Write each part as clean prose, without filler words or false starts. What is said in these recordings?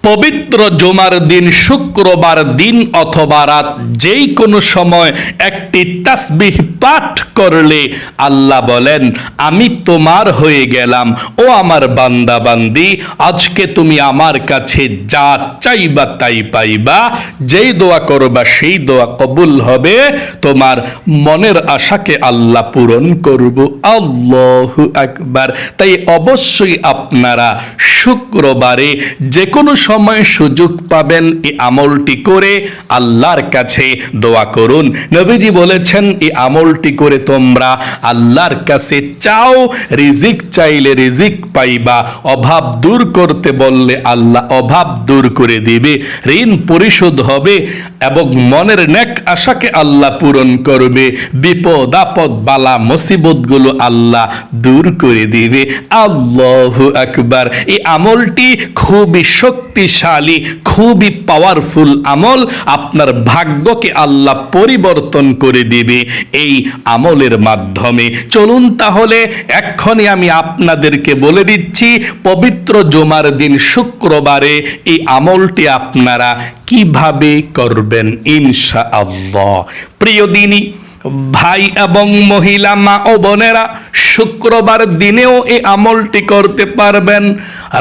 পবিত্র জুমার দিন, শুক্রবার দিন অথবা রাত যেই কোনো সময় একটি তাসবিহ পাঠ করলে আল্লাহ বলেন, আমি তোমার হয়ে গেলাম। ও আমার বান্দা বান্দি, আজকে তুমি আমার কাছে যা চাইবা তাই পাইবা। যেই দোয়া করবা সেই দোয়া কবুল হবে। তোমার মনের আশাকে আল্লাহ পূরণ করব। আল্লাহু আকবার। তাই অবশ্যই আপনারা শুক্রবারে যে কোনো সময় সুযোগ পাবেন এই আমলটি করে আল্লাহর কাছে দোয়া করুন। নবীজি বলেছেন, এই আমলটি করে তোমরা আল্লাহর কাছে চাও, রিজিক চাইলে রিজিক পাইবা, অভাব দূর করতে বললে আল্লাহ অভাব দূর করে দিবে, ঋণ পরিশোধ হবে এবং মনের নেক আশাকে আল্লাহ পূরণ করবে, বিপদ আপদ বালা মুসিবতগুলো আল্লাহ দূর করে দিবে। আল্লাহু আকবার। এই আমলটি খুবই শক্তিশালী, খুবই পাওয়ারফুল আমল। আপনার ভাগ্যকে আল্লাহ পরিবর্তন করে দিবে এই আমলের মাধ্যমে। চলুন তাহলে এক্ষণে আমি আপনাদেরকে বলে দিচ্ছি, পবিত্র জুমার দিন শুক্রবারে এই আমলটি আপনারা কিভাবে করবেন ইনশাআল্লাহ। প্রিয় দিনী ভাই এবং মহিলা মা ও বোনেরা, শুক্রবার দিনেও এই আমলটি করতে পারবেন,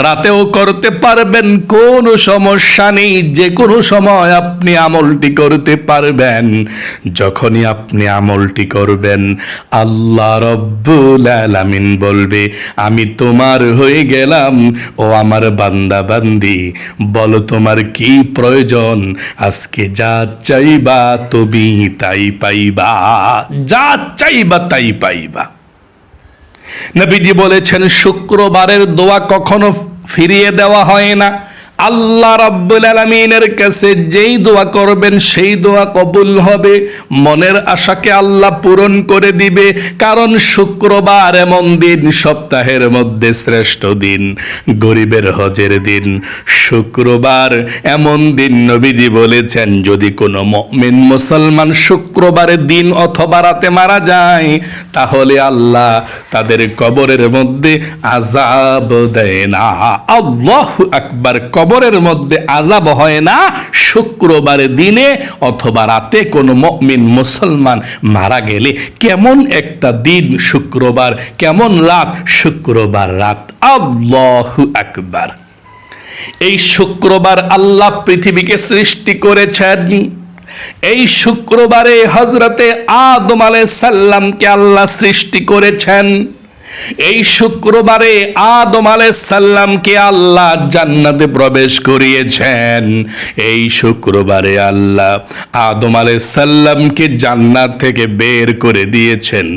রাতেও করতে পারবেন, কোনো সমস্যা নেই। যে কোনো সময় আপনি আমলটি করতে পারবেন। যখনই আপনি আমলটি করবেন, আল্লাহ রব্বুল আলামিন বলবে, আমি তোমার হয়ে গেলাম। ও আমার বান্দা বান্দি, বলো তোমার কি প্রয়োজন? আজকে যা চাইবা তুমি তাই পাইবা, যা চাইবা তাই পাইবা। নবীজি বলেছেন, শুক্রবারের দোয়া কখনো ফিরিয়ে দেওয়া হয় না। আল্লাহ রাব্বুল আলামিনের কাছে যেই দোয়া করবেন সেই দোয়া কবুল হবে, মনের আশাকে আল্লাহ পূরণ করে দিবে। কারণ শুক্রবার এমন দিন, সপ্তাহের মধ্যে শ্রেষ্ঠ দিন, গরিবের হজের দিন। শুক্রবার এমন দিন, নবীজি বলেছেন, যদি কোনো মুমিন মুসলমান শুক্রবারের দিন অথবা রাতে মারা যায়, তাহলে আল্লাহ তাদের কবরের মধ্যে আযাব দেয় না। আল্লাহু আকবার। কবরের মধ্যে আযাব হয় না শুক্রবারের দিনে অথবা রাতে কোনো মুমিন মুসলমান মারা গেলে। কেমন একটা দিন শুক্রবার, কেমন রাত শুক্রবার রাত। আল্লাহু আকবার। এই শুক্রবার আল্লাহ পৃথিবীকে সৃষ্টি করেছেন। এই শুক্রবারে হযরতে আদম আলাইহিস সালামকে আল্লাহ সৃষ্টি করেছেন। এই শুক্রবারে আদম আলাইহিস সালামকে আল্লাহ জান্নাতে প্রবেশ করিয়েছেন। এই শুক্রবারে আল্লাহ আদম আলাইহিস সালামকে জান্নাত থেকে বের করে দিয়েছেন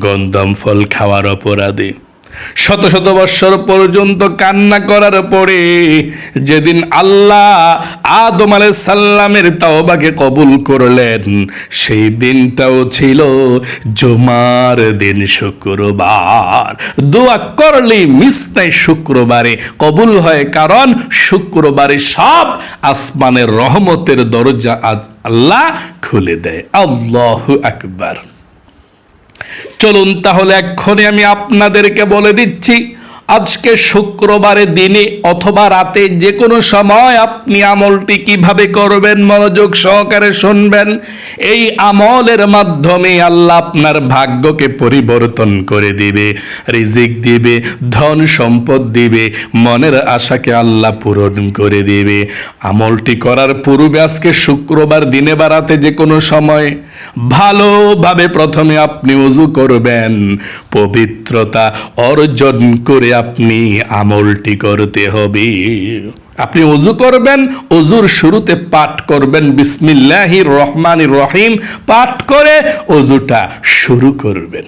গন্ধম ফল খাওয়ার অপরাধে। শত শত বৎসর পর্যন্ত কান্না করার পরে যেদিন আল্লাহ আদম আলাইহিস সালামের তাওবাকে কবুল করলেন, সেই দিনটাও ছিল জুমার দিন, শুক্রবার। দোয়া করলে মিস নাই, শুক্রবারে কবুল হয়। কারণ শুক্রবারে সব আসমানের রহমতের দরজা আল্লাহ খুলে দেয়। আল্লাহু আকবার। চলুন তাহলে এক্ষণে আমি আপনাদেরকে বলে দিচ্ছি, আজকে শুক্রবারের দিনে অথবা রাতে যে কোনো সময় আপনি আমলটি কিভাবে করবেন মনোযোগ সহকারে শুনবেন। এই আমলের মাধ্যমে আল্লাহ আপনার ভাগ্যকে পরিবর্তন করে দিবে, রিজিক দিবে, ধন সম্পদ দিবে, মনের আশাকে আল্লাহ পূরণ করে দিবে। আমলটি করার পূর্বে আজকে শুক্রবার দিনে বা রাতে যে কোনো সময় ভালোভাবে প্রথমে আপনি ওযু করবেন, পবিত্রতা অর্জন করে আপনি আমলটি করতে হবে। আপনি ওযু করবেন, ওযুর শুরুতে পাঠ করবেন বিসমিল্লাহির রহমানির রহিম, পাঠ করে ওযুটা শুরু করবেন।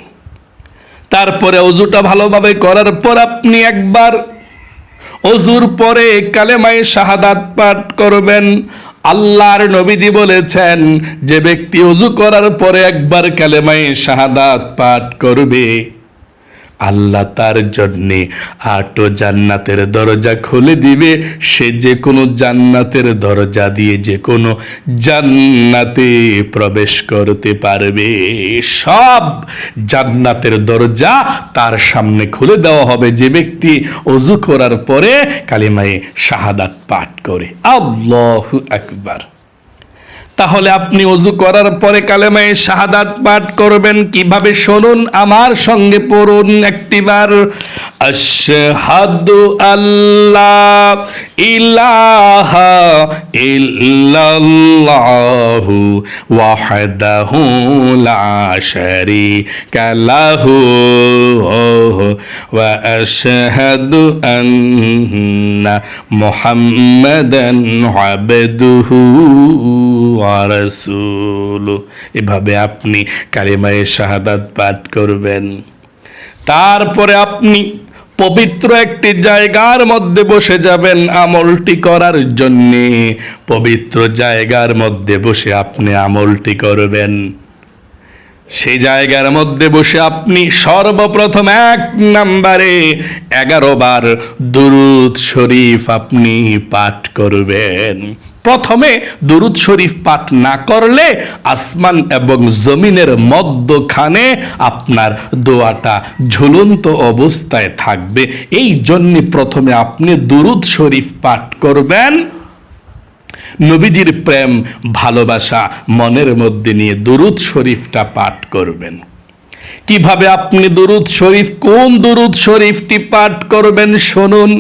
তারপরে ওযুটা ভালোভাবে করার পর আপনি একবার ওযুর পরে কালেমায়ে শাহাদাত পাঠ করবেন। আল্লাহর নবীজি বলেছেন, যে ব্যক্তি ওযু করার পরে একবার কালেমায়ে শাহাদাত পাঠ করবে, আল্লাহ তার জন্যে 8 জান্নাতের দরজা খুলে দিবে। সে যে কোনো জান্নাতের দরজা দিয়ে যে কোনো জান্নাতে প্রবেশ করতে পারবে। সব জান্নাতের দরজা তার সামনে খুলে দেওয়া হবে যে ব্যক্তি ওযু করার পরে কালিমায়ে শাহাদাত পাঠ করে। আল্লাহু আকবার। তাহলে আপনি ওযু করার পরে কালেমায়ে শাহাদাত পাঠ করবেন কিভাবে শুনুন, আমার সঙ্গে পড়ুন একটিবার। আশহাদু আল্লা ইলাহা ইল্লাল্লাহু ওয়াহদাহু লা শারীকা লাহু ওয়া আশহাদু আন্না মুহাম্মাদান আবদুহু রাসূলুহু। এভাবে আপনি কালিমায়ে শাহাদাত পাঠ করবেন। তারপরে আপনি পবিত্র একটি জায়গার মধ্যে বসে যাবেন আমলটি করার জন্যে। পবিত্র জায়গার মধ্যে বসে আপনি আমলটি করবেন। সেই জায়গার মধ্যে বসে আপনি সর্বপ্রথম 1 নম্বরে 11 বার দুরূদ শরীফ আপনি পাঠ করবেন। প্রথমে দুরূদ শরীফ পাঠ না করলে আসমান এবং জমিনের মধ্যখানে আপনার দোয়াটা ঝুলন্ত অবস্থায় থাকবে। এই জন্য প্রথমে আপনি দুরূদ শরীফ পাঠ করবেন। নবীজির প্রেম ভালোবাসা মনের মধ্যে নিয়ে দুরূদ শরীফটা পাঠ করবেন। কিভাবে আপনি দুরূদ শরীফ, কোন দুরূদ শরীফটি পাঠ করবেন শুনুন।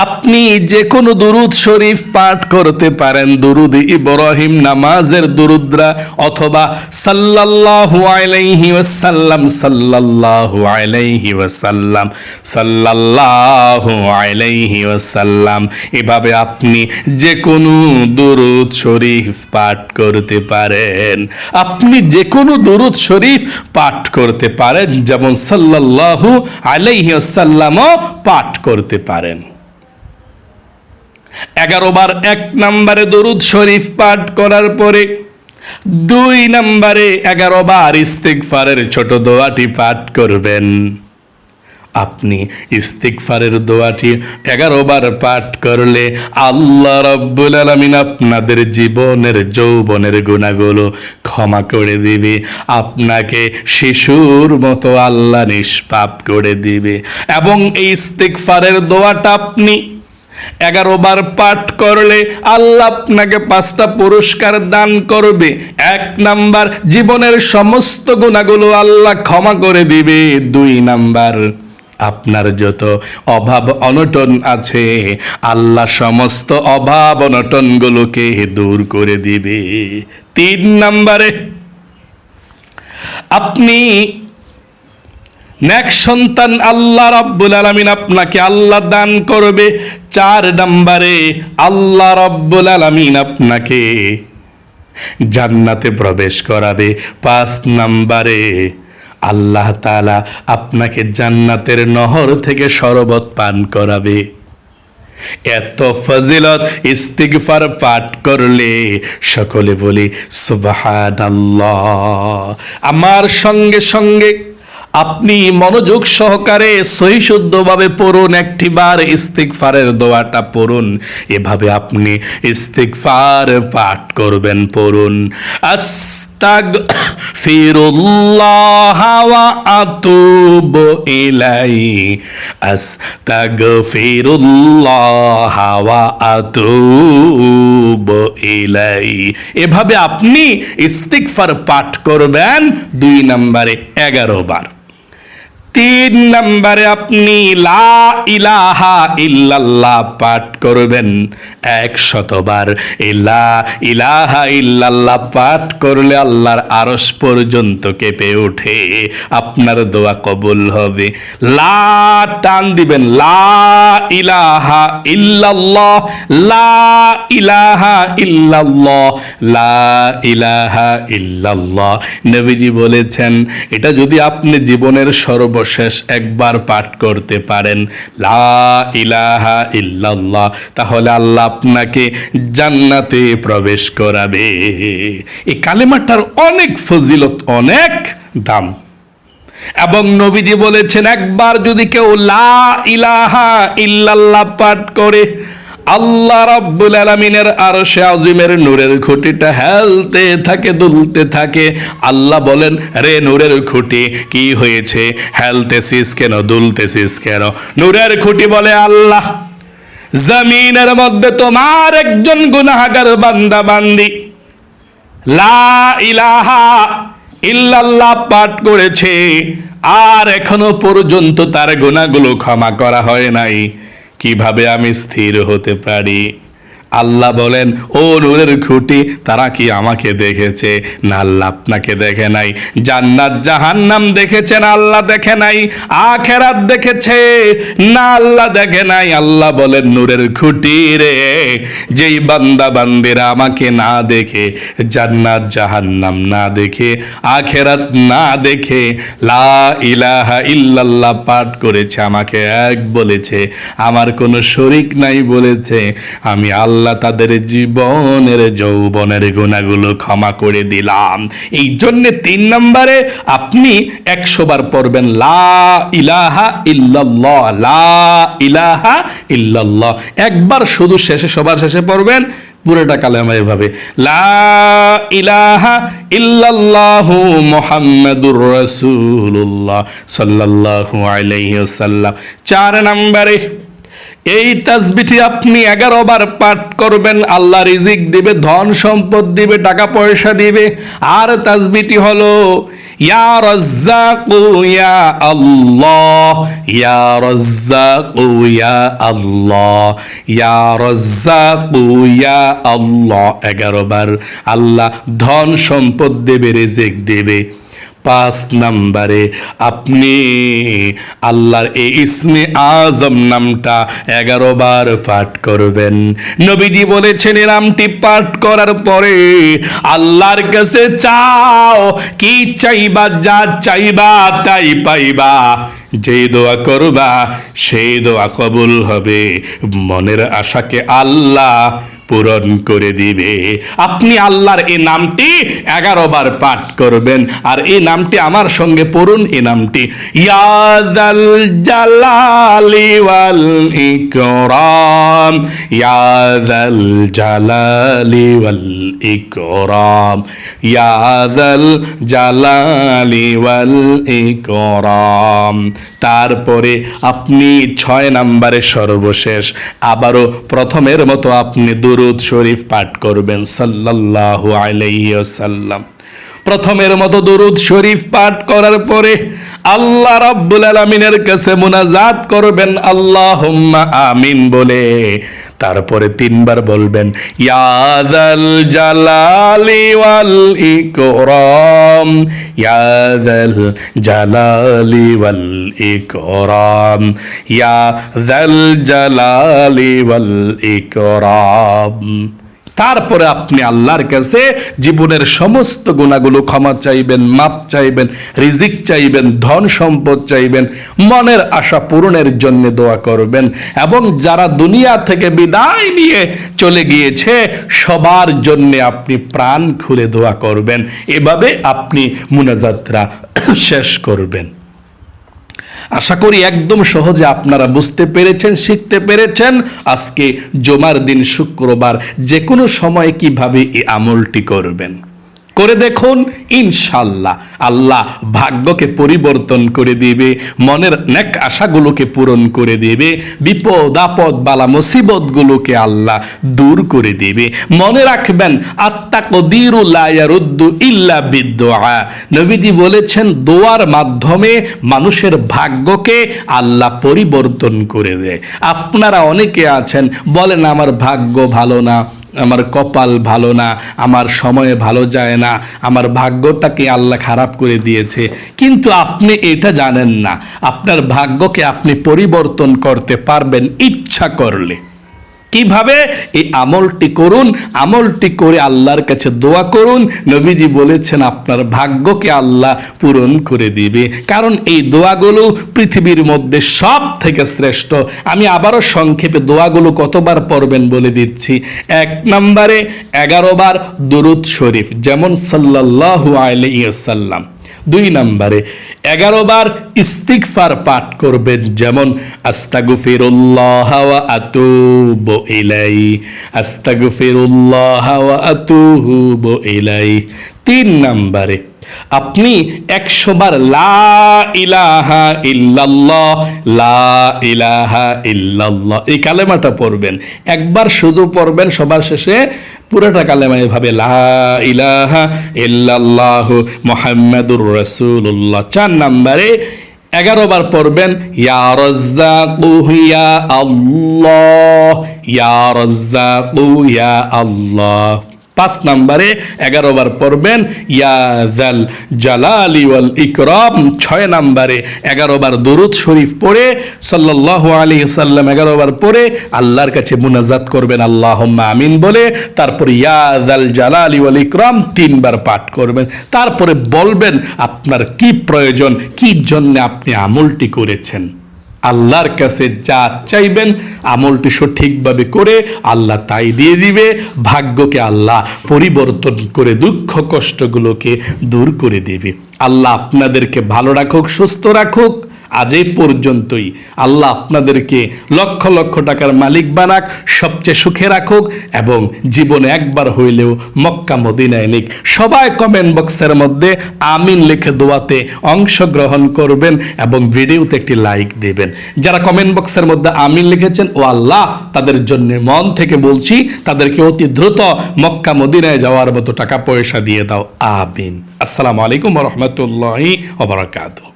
আপনি যে কোনো দুরূদ শরীফ পাঠ করতে পারেন। দুরূদ ইব্রাহিম নামাজের দুরূদরা, অথবা সাল্লাল্লাহু আলাইহি ওয়াসাল্লাম, সাল্লাল্লাহু আলাইহি ওয়াসাল্লাম, সাল্লাল্লাহু আলাইহি ওয়াসাল্লাম। এভাবে আপনি যে কোনো দুরূদ শরীফ পাঠ করতে পারেন। আপনি যে কোনো দুরূদ শরীফ পাঠ করতে পারেন, যেমন সাল্লাল্লাহু আলাইহি ওয়াসাল্লামও পাঠ করতে পারেন। 11 বার 1 নম্বরে দরুদ শরীফ পাঠ করার পরে 2 নম্বরে 11 বার ইস্তিগফারের ছোট দোয়াটি পাঠ করবেন। আপনি ইস্তিগফারের দোয়াটি 11 বার পাঠ করলে আল্লাহ রাব্বুল আলামিন আপনাদের জীবনের যৌবনের গুনাহগুলো ক্ষমা করে দিবে। আপনাকে শিশুর মতো আল্লাহ নিষ্পাপ করে দিবে। এবং এই ইস্তিগফারের দোয়াটা আপনি 11 বার পাঠ করলে আল্লাহ আপনাকে 5টা পুরস্কার দান করবে। 1 নাম্বার, জীবনের সমস্ত গুনাহগুলো আল্লাহ ক্ষমা করে দিবে। 2 নাম্বার, আপনার যত অভাব অনটন আছে আল্লাহ সমস্ত অভাব অনটনগুলোকে দূর করে দিবে। 3 নাম্বারে আপনি নেক সন্তান আল্লাহ রাব্বুল আলামিন আপনাকে আল্লাহ দান করবে। 4 নম্বরে আল্লাহ রাব্বুল আলামিন আপনাকে জান্নাতে প্রবেশ করাবে। 5 নম্বরে আল্লাহ তাআলা আপনাকে জান্নাতের নহর থেকে শরবত পান করাবে। এত ফজিলত ইস্তিগফার পাঠ করলে সকলে বলি সুবহানাল্লাহ। আমার সঙ্গে সঙ্গে আপনি মনোযোগ সহকারে সহিশুদ্ধভাবে পড়ুন। একটিবার ইস্তিগফারের দোয়াটা পড়ুন। এভাবে আপনি ইস্তিগফার পাঠ করবেন। পড়ুন, আস্তাগফিরুল্লাহ ওয়া আতুবু ইলাইহি, আস্তাগফিরুল্লাহ ওয়া আতুবু ইলাইহি। এভাবে আপনি ইস্তিগফার পাঠ করবেন 2 নম্বরে 11 বার। 3 নম্বরে আপনি লা ইলাহা ইল্লাল্লাহ পাঠ করবেন 100 বার। লা ইলাহা ইল্লাল্লাহ পাঠ করলে আল্লাহর আরশ পর্যন্ত কেঁপে ওঠে। আপনার দোয়া কবুল হবে। লা টান দিবেন, লা ইলাহা ইল্লাল্লাহ, লা ইলাহা ইল্লাল্লাহ, লা ইলাহা ইল্লাল্লাহ। নবীজি বলেছেন এটা যদি আপনি জীবনের সর্বশেষ একবার পাঠ করতে পারেন, লা ইলাহা ইল্লাল্লাহ, তাহলে আল্লাহ আপনাকে জান্নাতে প্রবেশ করাবে। এই কালেমাটার অনেক ফজিলত, অনেক দাম। এবং নবীজি বলেছেন একবার যদি কেউ লা ইলাহা ইল্লাল্লাহ পাঠ করে, আল্লাহ রাব্বুল আলামিনের আরশে আজিমের নূরের খুঁটিটা হেলতে থাকে, দুলতে থাকে। আল্লাহ বলেন, রে নূরের খুঁটি কি হয়েছে, হেলতেছিস কেন, দুলতেছিস কেন? নূরের খুঁটি বলে, আল্লাহ জমিনের মধ্যে তোমার একজন গুনাহগার বান্দা বান্দি লা ইলাহা ইল্লাল্লাহ পাঠ করেছে, আর এখনো পর্যন্ত তার গুনাহগুলো ক্ষমা করা হয় নাই, কিভাবে আমি স্থির হতে পারি? আল্লাহ বলেন, ও নূরের খুঁটি, তারা কি আমাকে দেখেছে? না, আল্লাহ আপনাকে দেখে নাই। জান্নাত জাহান্নাম দেখেছেন, আল্লাহ দেখে নাই। আখিরাত দেখেছে, না, আল্লাহ দেখে নাই। আল্লাহ বলেন, নূরের খুঁটি রে, যেই বান্দা বান্দিরা আমাকে না দেখে, জান্নাত জাহান্নাম না দেখে, আখিরাত না দেখে লা ইলাহা ইল্লাল্লাহ পাঠ করেছে, আমাকে এক বলেছে, আমার কোনো শরীক নাই বলেছে, আমি আল্লাহ তাদের জীবনের যৌবনের গুনাহগুলো ক্ষমা করে দিলাম। এই জন্য 3 নম্বরে আপনি 100 বার পড়বেন লা ইলাহা ইল্লাল্লাহ, লা ইলাহা ইল্লাল্লাহ। একবার শুধু শেষে, সবার শেষে পড়বেন পুরোটা কালেমা এভাবে, লা ইলাহা ইল্লাল্লাহু মুহাম্মাদুর রাসূলুল্লাহ সাল্লাল্লাহু আলাইহি ওয়াসাল্লাম। 4 নম্বরে এই তাসবিহটি আপনি 11 বার পাঠ করবেন, আল্লাহ রিজিক দিবে, ধন সম্পদ দিবে, টাকা পয়সা দিবে। আর তাসবিহটি হলো ইয়া রাজ্জাকু ইয়া আল্লাহ, ইয়া রাজ্জাকু ইয়া আল্লাহ, ইয়া রাজ্জাকু ইয়া আল্লাহ। 11 বার আল্লাহ ধন সম্পদ দেবে, রিজিক দেবে। 5 নম্বরে আপনি আল্লাহর এই ইসমে আজম নামটা 11 বার পাঠ করবেন। নবীজি বলেছেন, এই নামটি পাঠ করার পরে আল্লাহর কাছে চাও, কি চাইবা, যা চাইবা তাই পাইবা। যেই দোয়া করবা সেই দোয়া কবুল হবে, মনের আশাকে আল্লাহ পূরণ করে দিবে। আপনি আল্লাহর এই নামটি 11 বার পাঠ করবেন। আর এই নামটি আমার সঙ্গে পড়ুন, এই নামটি ইয়া যাল জালালি ওয়াল ইকরাম, ইয়া যাল জালালি ওয়াল ইকরাম, ইয়া যাল জালালি ওয়াল ইকরাম। তারপরে আপনি 6 নম্বরে সর্বশেষ আবারও প্রথমের মতো আপনি দুরূদ শরীফ পাঠ করবেন সাল্লাল্লাহু আলাইহি ওয়াসাল্লাম। প্রথমের মতো দুরূদ শরীফ পাঠ করার পরে আল্লাহ রাব্বুল আলামিনের কাছে মুনাজাত করবেন আল্লাহুম্মা আমিন বলে। তারপরে 3 বার বলবেন ইয়া যাল জালালি ওয়াল ইকরাম, ইয়া যাল জালালি ওয়াল ইকরাম, ইয়া যাল জালালি ওয়াল ইকরাম। তারপরে আপনি আল্লাহর কাছে জীবনের সমস্ত গুনাহগুলো ক্ষমা চাইবেন, মাপ চাইবেন, রিজিক চাইবেন, ধন সম্পদ চাইবেন, মনের আশা পূরণের জন্য দোয়া করবেন। এবং যারা দুনিয়া থেকে বিদায় নিয়ে চলে গিয়েছে সবার জন্য আপনি প্রাণ খুলে দোয়া করবেন। এভাবে আপনি মুনাজাতরা শেষ করবেন। আশা করি একদম সহজে আপনারা বুঝতে পেরেছেন, শিখতে পেরেছেন। আজকে জুমার দিন শুক্রবার যে কোনো সময় কিভাবে এই আমলটি করবেন, করে দেখুন, ইনশাল্লাহ আল্লাহ ভাগ্যকে পরিবর্তন করে দিবে, মনের নেক আশাগুলোকে পূরণ করে দিবে, বিপদ আপদ বালা মুসিবতগুলোকে আল্লাহ দূর করে দিবে। মনে রাখবেন, আত্তাকদিরু লা ইয়ারুদ্দু ইল্লা বিদ্দুআ। নবীজি বলেছেন, দোয়ার মাধ্যমে মানুষের ভাগ্যকে আল্লাহ পরিবর্তন করে দেয়। আপনারা অনেকে আছেন বলেন, আমার ভাগ্য ভালো না, আমার কপাল ভালো না, আমার সময় ভালো যায় না, আমার ভাগ্যটাকে আল্লাহ খারাপ করে দিয়েছে। কিন্তু আপনি এটা জানেন না, আপনার ভাগ্যকে আপনি পরিবর্তন করতে পারবেন ইচ্ছা করলে। কিভাবে? এই আমলটি করুন, আমলটি করে আল্লাহর কাছে দোয়া করুন। নবীজি বলেছেন আপনার ভাগ্যকে আল্লাহ পূরণ করে দিবে। কারণ এই দোয়াগুলো পৃথিবীর মধ্যে সব থেকে শ্রেষ্ঠ। আমি আবারও সংক্ষেপে দোয়াগুলো কতবার পড়বেন বলে দিচ্ছি। 1 নম্বরে 11 বার দুরূদ শরীফ, যেমন সাল্লাল্লাহু আলাইহি ওয়াসাল্লাম। 2 নম্বরে 11 বার ইস্তিগফার পাঠ করবেন, যেমন আস্তাগফিরুল্লাহ ওয়া আতুবু ইলাইহি, আস্তাগফিরুল্লাহ ওয়া আতুবু ইলাইহি। 3 নম্বরে আপনি 100 বার লা ইলাহা ইল্লাল্লাহ, লা ইলাহা ইল্লাল্লাহ এই কালেমাটা পড়বেন। একবার শুধু পড়বেন, সবার শেষে পুরোটা কালেমা এভাবে লা ইলাহা ইল্লাল্লাহ মুহাম্মাদুর রাসূলুল্লাহ। 4 নম্বরে 11 বার পড়বেন ইয়া রাজ্জাকু ইয়া আল্লাহ, ইয়া রাজ্জাকু ইয়া আল্লাহ। 5 নম্বরে 11 বার পড়বেন ইয়া যাল জালালি ওয়াল ইকরাম। 6 নম্বরে 11 বার দরুদ শরীফ পড়ে সাল্লাল্লাহু আলাইহি ওয়াসাল্লাম 11 বার পড়ে আল্লাহর কাছে মুনাজাত করবেন আল্লাহুম্মা আমিন বলে, তারপর ইয়া যাল জালালি ওয়াল ইকরাম 3 বার পাঠ করবেন। তারপরে বলবেন আপনার কি প্রয়োজন, কি জন্য আপনি আমলটি করেছেন। আল্লাহর কাছে যা চাইবেন আমলটি সঠিকভাবে করে আল্লাহ তাই দিয়ে দিবে। ভাগ্যকে আল্লাহ পরিবর্তন করে দুঃখ কষ্টগুলোকে দূর করে দেবে। আল্লাহ আপনাদেরকে ভালো রাখুক, সুস্থ রাখুক। আজ এই পর্যন্তই। আল্লাহ আপনাদেরকে লক্ষ লক্ষ টাকার মালিক বানাক, সবচেয়ে সুখে রাখুক এবং জীবনে একবার হইলেও মক্কা মদিনায় নিক। সবাই কমেন্ট বক্সের মধ্যে আমিন লিখে দোয়াতে অংশগ্রহণ করবেন এবং ভিডিওতে একটি লাইক দেবেন। যারা কমেন্ট বক্সের মধ্যে আমিন লিখেছেন, ও আল্লাহ তাদের জন্য মন থেকে বলছি তাদেরকে অতি দ্রুত মক্কা মদিনায় যাওয়ার মতো টাকা পয়সা দিয়ে দাও, আমিন। আসসালামু আলাইকুম ওয়া রাহমাতুল্লাহি ওয়া বারাকাতুহু।